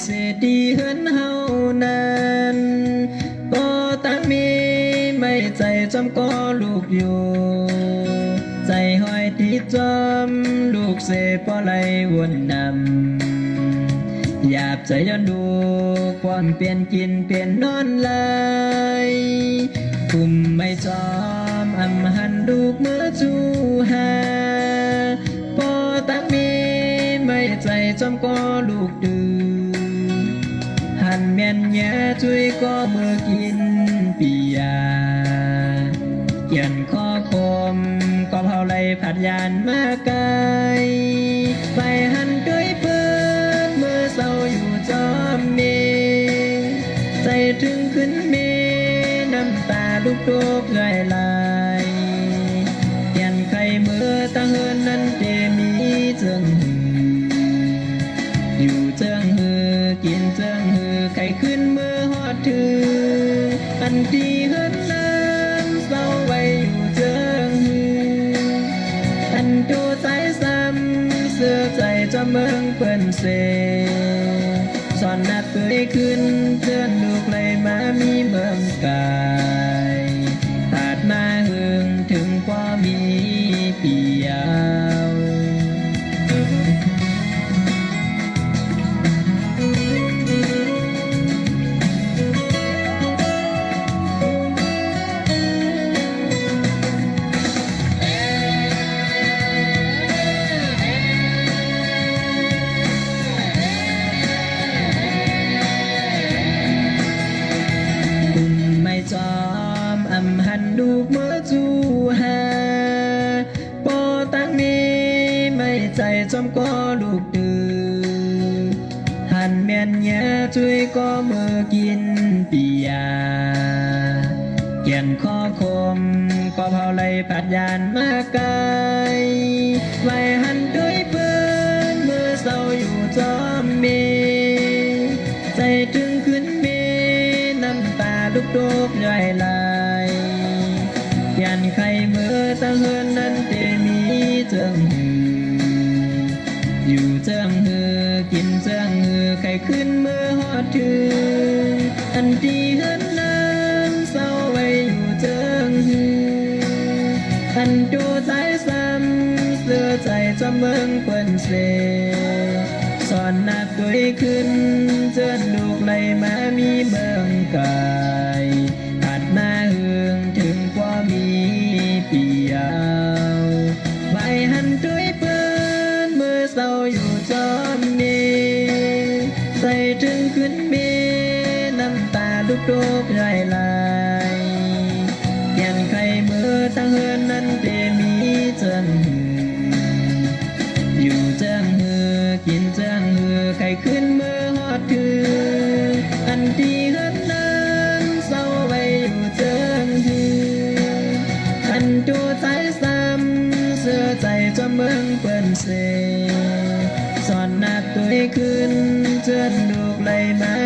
เสียดีเฮือนเฮานั้นก็ตั้งมีไม่ใจจำก็ลูกอยู่ใจห้อยที่จำลูกเสพอไหลวนนำหยาบใจย้อนดูความเปลี่ยนกินเปลี่ยนนอนไหลคุมไม่จอมอำหันดูกเมื่อจูหาพอตั้งมีไม่ใจจำก็ลูกดื้อหันเมียนแย่ช่วยก็เมื่อกินปียาเขียนข้อคมก็เผาไหลผัดยานมาไกลไปหันด้วยเปิดเมื่อเศร้าอยู่จอมเมใจถึงขึ้นเมน้ำตาลูกโดกไหลไหลเขียนไข่เมื่อตาเฮินนั้นเจมีเจิงอยู่เจิงหือกินเจิงหือไข่ขึ้นเมื่อฮอดถืออันที่เฮินนั้นเศร้าไว้อยู่เจิงหืออันโตใจซ้ำเสื้อใจจะเมืองเปิ้นเสสอนนัดเปื่อยขึ้นเตือนลูกเลยมามีเมืองกายขาดมาหึงถึงความมีปียาวจอมอำหันดูเมื่อจูหาปอตั้งมีไม่ใจจอมก็ลูกดื้อหันเมียนแย่ช่วยก็เมื่อกินปียาเขียนข้อคมก็เผาไหลผัดยานมาไกลไว้หันด้วยเปิ้นเมื่อเศร้าอยู่จอมเมใจถึงขึ้นเมน้ำตาลูกโดกย่อยไหลยันไข่เมื่อตะเฮินนั้นเตมีเจิงหืออยู่เจิงหือกินเจิงหือไข่ขึ้นเมื่อฮอดถืออันที่เฮินนั้นเศร้าไว้อยู่เจิงหืออันดูใจซ้ำเสื้อใจจะเมืองเปิ้นเสสอนนับตัวขึ้นเจินลูกไหลมามีเมืองกายผัดมาหึงถึงความมีปียาวไว้หันด้วยเปิ้นเมื่อเศร้าอยู่จอมเมใจถึงขึ้นเมน้ำตาลูกโดกไหลไหลเขียนไข่เมื่อตั้งเฮินนั้นเตมีเจิงหืออยู่เจิงหือกินเจิงหือไข่ขึ้นเมื่อฮอดถืออันที่เฮินนั้นเศร้าไว้อยู่เจิงหืออันดูใจซ้ำเสื้อใจจะเมืองเปิ้นเสสอนนักตัวขึ้นเจินลูกไหลมา